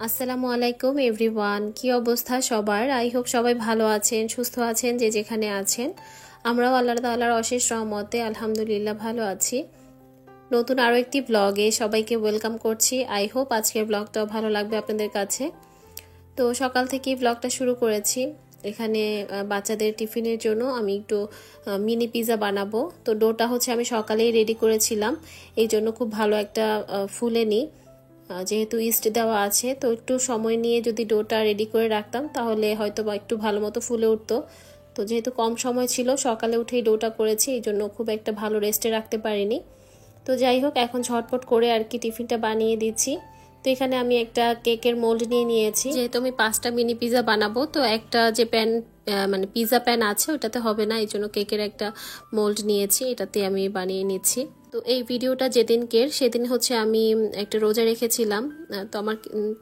আসসালামু আলাইকুম এভরিওয়ান, কি অবস্থা সবার? আই হোপ সবাই ভালো আছেন, সুস্থ আছেন, যে যেখানে আছেন। আমরাও আল্লাহ তাআলার অশেষ রহমতে আলহামদুলিল্লাহ ভালো আছি। নতুন আরও একটি ব্লগে সবাইকে ওয়েলকাম করছি। আই হোপ আজকের ব্লগটাও ভালো লাগবে আপনাদের কাছে। তো সকাল থেকেই ব্লগটা শুরু করেছি। এখানে বাচ্চাদের টিফিনের জন্য আমি একটু মিনি পিৎজা বানাবো। তো ডোটা হচ্ছে আমি সকালেই রেডি করেছিলাম, এই জন্য খুব ভালো একটা ফুলেনি। যেহেতু ইস্ট দেওয়া আছে, তো একটু সময় নিয়ে যদি ডোটা রেডি করে রাখতাম তাহলে হয়তো বা একটু ভালো মতো ফুলে উঠতো। তো যেহেতু কম সময় ছিল, সকালে উঠেই ডোটা করেছি, এই জন্য খুব একটা ভালো রেস্টে রাখতে পারিনি। তো যাই হোক, এখন ঝটপট করে আর কি টিফিনটা বানিয়ে দিচ্ছি। তো এখানে আমি একটা কেকের মোল্ড নিয়ে নিয়েছি, যেহেতু আমি 5টা মিনি পিৎজা বানাবো। তো একটা যে প্যান মানে পিৎজা প্যান আছে ওটাতে হবে না, এই জন্য কেকের একটা মোল্ড নিয়েছি, এটাতে আমি বানিয়ে নিচ্ছি। তো এই ভিডিওটা যেদিনকের সেদিন হচ্ছে আমি একটা রোজা রেখেছিলাম। তো আমার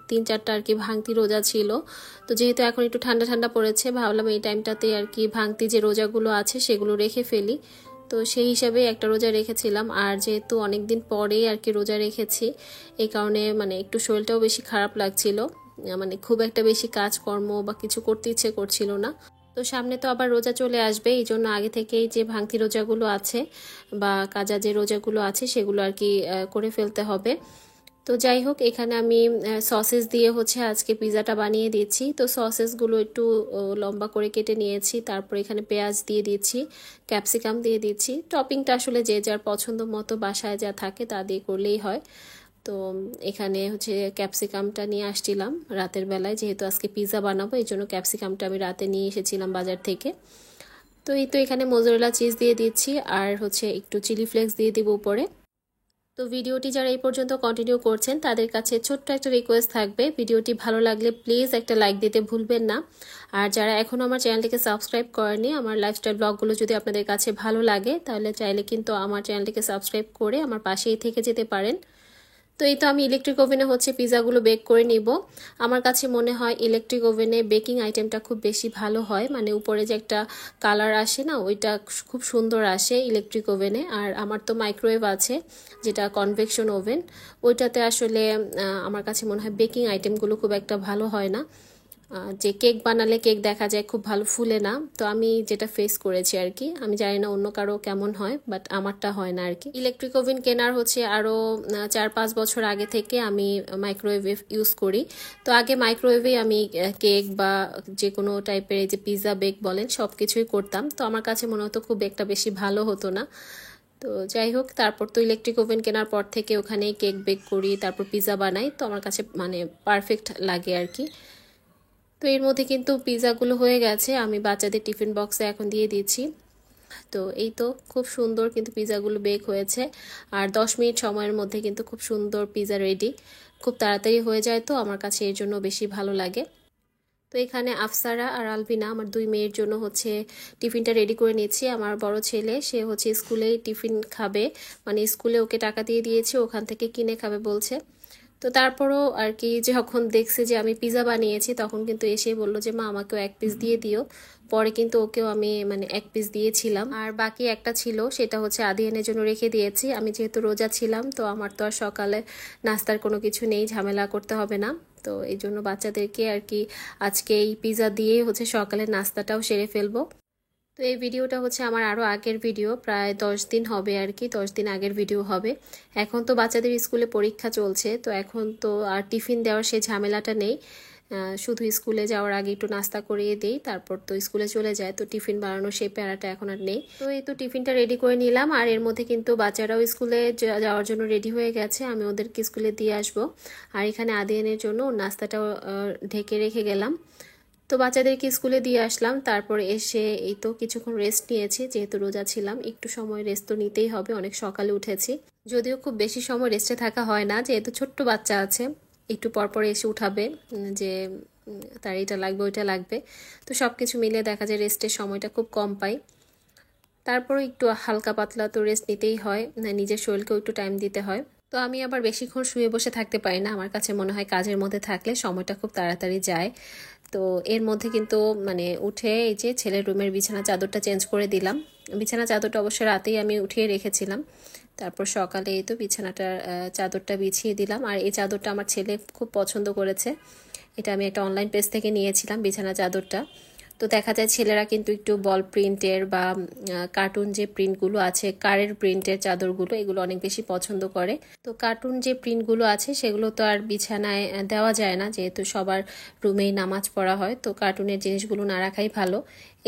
3-4টা আর কি ভাঙতি রোজা ছিল। তো যেহেতু এখন একটু ঠান্ডা ঠান্ডা পড়েছে, ভাবলাম এই টাইমটাতে আর কি ভাঙতি যে রোজাগুলো আছে সেগুলো রেখে ফেলি। তো সেই হিসাবে একটা রোজা রেখেছিলাম। আর যেহেতু অনেকদিন পরেই আর কি রোজা রেখেছি, এই কারণে মানে একটু শরীরটাও বেশি খারাপ লাগছিল, মানে খুব একটা বেশি কাজকর্ম বা কিছু করতে ইচ্ছে করছিল না। তো সামনে তো আবার রোজা চলে আসবে, এই জন্য আগে থেকেই যে ভাঙতি রোজাগুলো আছে বা কাজা যে রোজাগুলো আছে সেগুলো আর কি করে ফেলতে হবে। তো যাই হোক, এখানে আমি সসেস দিয়ে হচ্ছে আজকে পিৎজাটা বানিয়ে দিচ্ছি। তো সসেসগুলো একটু লম্বা করে কেটে নিয়েছি, তারপর এখানে পেঁয়াজ দিয়ে দিচ্ছি, ক্যাপসিকাম দিয়ে দিচ্ছি। টপিংটা আসলে যে যার পছন্দ মতো বাসায় যা থাকে তা দিয়ে করলেই হয়। তো এখানে হচ্ছে ক্যাপসিকামটা নিয়ে আসছিলাম রাতের বেলায়, যেহেতু আজকে পিৎজা বানাবো এই জন্য ক্যাপসিকামটা আমি রাতে নিয়ে এসেছিলাম বাজার থেকে। তো এই তো এখানে মোজারেলা চিজ দিয়ে দিচ্ছি, আর হচ্ছে একটু চিলি ফ্লেক্স দিয়ে দিব উপরে। তো ভিডিওটি যারা এই পর্যন্ত কন্টিনিউ করছেন তাদের কাছে ছোট্ট একটা রিকোয়েস্ট থাকবে, ভিডিওটি ভালো লাগলে প্লিজ একটা লাইক দিতে ভুলবেন না। আর যারা এখনও আমার চ্যানেলটিকে সাবস্ক্রাইব করেনি, আমার লাইফস্টাইল ব্লগগুলো যদি আপনাদের কাছে ভালো লাগে তাহলে চাইলে কিন্তু আমার চ্যানেলটিকে সাবস্ক্রাইব করে আমার পাশেই থেকে যেতে পারেন। তো এই তো আমি ইলেকট্রিক ওভেনে হচ্ছে পিৎজাগুলো বেক করে নিব। আমার কাছে মনে হয় ইলেকট্রিক ওভেনে বেকিং আইটেমটা খুব বেশি ভালো হয়, মানে উপরে যে একটা কালার আসে না, ওইটা খুব সুন্দর আসে ইলেকট্রিক ওভেনে। আর আমার তো মাইক্রোওয়েভ আছে, যেটা কনভেকশন ওভেন, ওইটাতে আসলে আমার কাছে মনে হয় বেকিং আইটেমগুলো খুব একটা ভালো হয় না। যে কেক বানালে কেক দেখা যায় খুব ভালো ফুলে না। তো আমি যেটা ফেস করেছি আর কি, আমি জানি না অন্য কারো কেমন হয়, বাট আমারটা হয় না আর কি। ইলেকট্রিক ওভেন কেনার হচ্ছে আরও 4-5 বছর আগে থেকে আমি মাইক্রোওয়েভ ইউজ করি। তো আগে মাইক্রোওয়েভে আমি কেক বা যে কোনো টাইপের এই যে পিৎজা বেক বলেন সব কিছুই করতাম। তো আমার কাছে মনে হতো খুব একটা বেশি ভালো হতো না। তো যাই হোক, তারপর তো ইলেকট্রিক ওভেন কেনার পর থেকে ওখানেই কেক বেক করি, তারপর পিৎজা বানাই। তো আমার কাছে মানে পারফেক্ট লাগে আর কি। তো এর মধ্যে কিন্তু পিৎজাগুলো হয়ে গেছে, আমি বাচ্চাদের টিফিন বক্সে এখন দিয়ে দিচ্ছি। তো এই তো খুব সুন্দর কিন্তু পিৎজাগুলো বেক হয়েছে, আর 10 মিনিট সময়ের মধ্যে কিন্তু খুব সুন্দর পিৎজা রেডি। খুব তাড়াতাড়ি হয়ে যায়, তো আমার কাছে এর জন্য বেশি ভালো লাগে। তো এখানে আফসারা আর আলবিনা আমার 2 মেয়ের জন্য হচ্ছে টিফিনটা রেডি করে নিচ্ছি। আমার বড় ছেলে সে হচ্ছে স্কুলেই টিফিন খাবে, মানে স্কুলে ওকে টাকা দিয়ে দিয়েছে, ওখান থেকে কিনে খাবে বলছে। তো তারপরও আর কি যখন দেখছে যে আমি পিৎজা বানিয়েছি তখন কিন্তু এসে বললো যে মা আমাকেও 1 পিস দিয়ে দিও। পরে কিন্তু ওকেও আমি মানে 1 পিস দিয়েছিলাম, আর বাকি একটা ছিল সেটা হচ্ছে আদিয়ানের জন্য রেখে দিয়েছি। আমি যেহেতু রোজা ছিলাম, তো আমার তো আর সকালে নাস্তার কোনো কিছু নেই, ঝামেলা করতে হবে না। তো এই জন্য বাচ্চাদেরকে আর কি আজকে এই পিৎজা দিয়েই হচ্ছে সকালের নাস্তাটাও সেরে ফেলবো। তো এই ভিডিওটা হচ্ছে আমার আরও আগের ভিডিও, প্রায় 10 দিন হবে আর কি, 10 দিন আগের ভিডিও হবে। এখন তো বাচ্চাদের স্কুলে পরীক্ষা চলছে, তো এখন তো আর টিফিন দেওয়ার সেই ঝামেলাটা নেই। শুধু স্কুলে যাওয়ার আগে একটু নাস্তা করিয়ে দিই, তারপর তো স্কুলে চলে যায়, তো টিফিন বানানোর সেই প্যারাটা এখন আর নেই। তো এই তো টিফিনটা রেডি করে নিলাম, আর এর মধ্যে কিন্তু বাচ্চারাও স্কুলে যাওয়ার জন্য রেডি হয়ে গেছে, আমি ওদেরকে স্কুলে দিয়ে আসবো। আর এখানে আদিয়ানের জন্য নাস্তাটাও ঢেকে রেখে গেলাম। তো বাচ্চাদেরকে স্কুলে দিয়ে আসলাম, তারপর এসে এই তো কিছুক্ষণ রেস্ট নিয়েছি, যেহেতু রোজা ছিলাম একটু সময় রেস্ট তো নিতেই হবে, অনেক সকালে উঠেছি। যদিও খুব বেশি সময় রেস্টে থাকা হয় না, যেহেতু ছোট্ট বাচ্চা আছে, একটু পরপর এসে উঠাবে যে তার এটা লাগবে ওইটা লাগবে। তো সব কিছু মিলে দেখা যায় রেস্টের সময়টা খুব কম পাই। তারপরও একটু হালকা পাতলা তো রেস্ট নিতেই হয়, নিজের শরীরকেও একটু টাইম দিতে হয়। তো আমি আবার বেশিক্ষণ শুয়ে বসে থাকতে পারি না, আমার কাছে মনে হয় কাজের মধ্যে থাকলে সময়টা খুব তাড়াতাড়ি যায়। তো এর মধ্যে কিন্তু মানে উঠে এই যে ছেলের রুমের বিছানা চাদরটা চেঞ্জ করে দিলাম। বিছানা চাদরটা অবশ্য রাতেই আমি উঠিয়ে রেখেছিলাম। তারপর সকালে এই তো বিছানাটার চাদরটা বিছিয়ে দিলাম। আর এই চাদরটা আমার ছেলে খুব পছন্দ করেছে। এটা আমি একটা অনলাইন পেজ থেকে নিয়েছিলাম বিছানা চাদরটা। তো দেখা যায় ছেলেরা কিন্তু একটু বল প্রিন্টের বা কার্টুন যে প্রিন্টগুলো আছে, কারের প্রিন্টের চাদরগুলো, এগুলো অনেক বেশি পছন্দ করে। তো কার্টুন যে প্রিন্টগুলো আছে সেগুলো তো আর বিছানায় দেওয়া যায় না, যেহেতু সবার রুমেই নামাজ পড়া হয়। তো কার্টুনের জিনিসগুলো না রাখাই ভালো।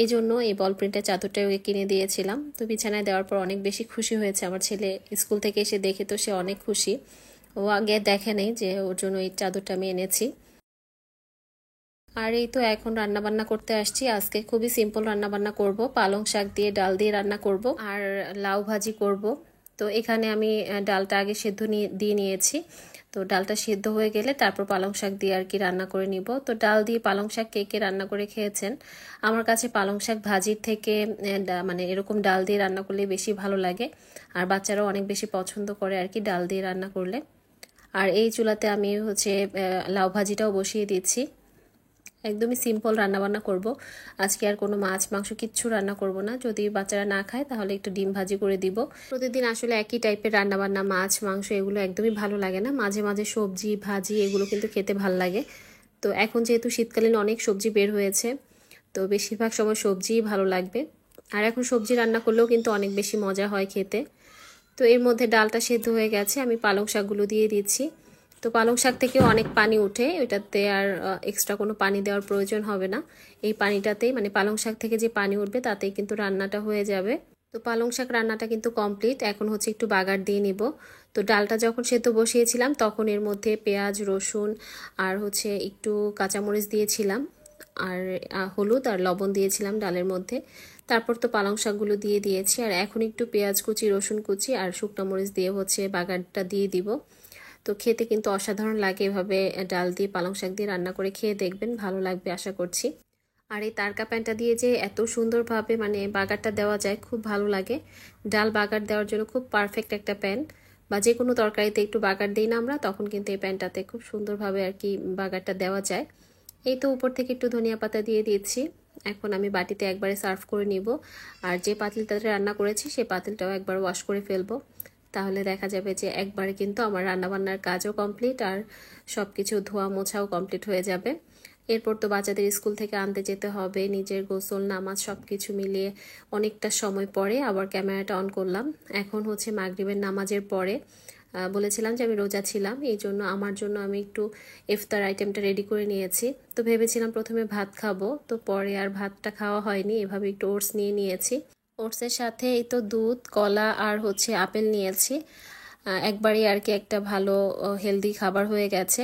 এই জন্য এই বল প্রিন্টের চাদরটা ওকে কিনে দিয়েছিলাম। তো বিছানায় দেওয়ার পর অনেক বেশি খুশি হয়েছে আমার ছেলে। স্কুল থেকে এসে দেখে তো সে অনেক খুশি। ও আগে দেখে নেই যে ওর জন্য এই চাদরটা আমি এনেছি। আর এই তো এখন রান্না বান্না করতে আসছি। আজকে খুবই সিম্পল রান্না বান্না করব, পালং শাক দিয়ে ডাল দিয়ে রান্না করব আর লাউ ভাজি করব। তো এখানে আমি ডালটা আগে সেদ্ধ দিয়ে নিয়েছি। তো ডালটা সেদ্ধ হয়ে গেলে তারপর পালং শাক দিয়ে আর কি রান্না করে নিব। তো ডাল দিয়ে পালং শাক কে কে রান্না করে খেয়েছেন? আমার কাছে পালং শাক ভাজির থেকে মানে এরকম ডাল দিয়ে রান্না করলে বেশি ভালো লাগে। আর বাচ্চারাও অনেক বেশি পছন্দ করে আর কি ডাল দিয়ে রান্না করলে। আর এই চুলাতে আমি হচ্ছে লাউ ভাজিটাও বসিয়ে দিচ্ছি। একদমই সিম্পল রান্নাবান্না করব আজকে। আর কোনো মাছ মাংস কিচ্ছু রান্না করব না। যদি বাচ্চারা না খায় তাহলে একটু ডিম ভাজি করে দিব। প্রতিদিন আসলে একই টাইপের রান্নাবান্না, মাছ মাংস এগুলো একদমই ভালো লাগে না। মাঝে মাঝে সবজি ভাজি এগুলো কিন্তু খেতে ভালো লাগে। তো এখন যেহেতু শীতকালীন অনেক সবজি বের হয়েছে, তো বেশিরভাগ সময় সবজিই ভালো লাগবে। আর এখন সবজি রান্না করলেও কিন্তু অনেক বেশি মজা হয় খেতে। তো এর মধ্যে ডালটা সেদ্ধ হয়ে গেছে, আমি পালং শাকগুলো দিয়ে দিচ্ছি। তো পালং শাক থেকেও অনেক পানি উঠে, ওইটাতে আর এক্সট্রা কোনো পানি দেওয়ার প্রয়োজন হবে না। এই পানিটাতেই মানে পালং শাক থেকে যে পানি উঠবে তাতেই কিন্তু রান্নাটা হয়ে যাবে। তো পালং শাক রান্নাটা কিন্তু কমপ্লিট। এখন হচ্ছে একটু বাগার দিয়ে নিব। তো ডালটা যখন সেদ্ধ বসিয়েছিলাম তখন এর মধ্যে পেঁয়াজ রসুন আর হচ্ছে একটু কাঁচামরিচ দিয়েছিলাম, আর হলুদ আর লবণ দিয়েছিলাম ডালের মধ্যে। তারপর তো পালং শাকগুলো দিয়ে দিয়েছি। আর এখন একটু পেঁয়াজ কুচি, রসুন কুচি আর শুকনো মরিচ দিয়ে হচ্ছে বাগারটা দিয়ে দিব। তো খেতে কিন্তু অসাধারণ লাগে। এভাবে ডাল দিয়ে পালং শাক দিয়ে রান্না করে খেয়ে দেখবেন, ভালো লাগবে আশা করছি। আর এই তারকা প্যানটা দিয়ে যে এত সুন্দরভাবে মানে বাগারটা দেওয়া যায়, খুব ভালো লাগে। ডাল বাগার দেওয়ার জন্য খুব পারফেক্ট একটা প্যান। বা যে কোনো তরকারিতে একটু বাগার দিই না আমরা, তখন কিন্তু এই প্যানটাতে খুব সুন্দরভাবে আর কি বাগারটা দেওয়া যায়। এই তো উপর থেকে একটু ধনিয়া পাতা দিয়ে দিয়েছি। এখন আমি বাটিতে একবারে সার্ভ করে নিব। আর যে পাতিলটাতে রান্না করেছি সেই পাতিলটাও একবার ওয়াশ করে ফেলবো। তাহলে দেখা যাবে যে একবারে কিন্তু আমার রান্নাবান্নার কাজও কমপ্লিট আর সব কিছু ধোয়া মোছাও কমপ্লিট হয়ে যাবে। এরপর তো বাচ্চাদের স্কুল থেকে আনতে যেতে হবে, নিজের গোসল নামাজ সব কিছু মিলিয়ে অনেকটা সময় পরে আবার ক্যামেরাটা অন করলাম। এখন হচ্ছে মাগরিবের নামাজের পরে। বলেছিলাম যে আমি রোজা ছিলাম, এই জন্য আমার জন্য আমি একটু ইফতার আইটেমটা রেডি করে নিয়েছি। তো ভেবেছিলাম প্রথমে ভাত খাবো, তো পরে আর ভাতটা খাওয়া হয়নি, এভাবে একটু ওটস নিয়ে নিয়েছি। ওটসের সাথে এই তো দুধ, কলা আর হচ্ছে আপেল নিয়েছি। একবারই আর কি একটা ভালো হেলদি খাবার হয়ে গেছে।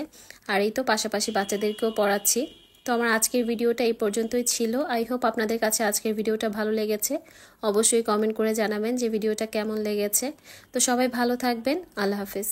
আর এই তো পাশাপাশি বাচ্চাদেরকেও পড়াচ্ছি। তো আমার আজকের ভিডিওটা এই পর্যন্তই ছিল। আই হোপ আপনাদের কাছে আজকের ভিডিওটা ভালো লেগেছে। অবশ্যই কমেন্ট করে জানাবেন যে ভিডিওটা কেমন লেগেছে। তো সবাই ভালো থাকবেন। আল্লাহ হাফিজ।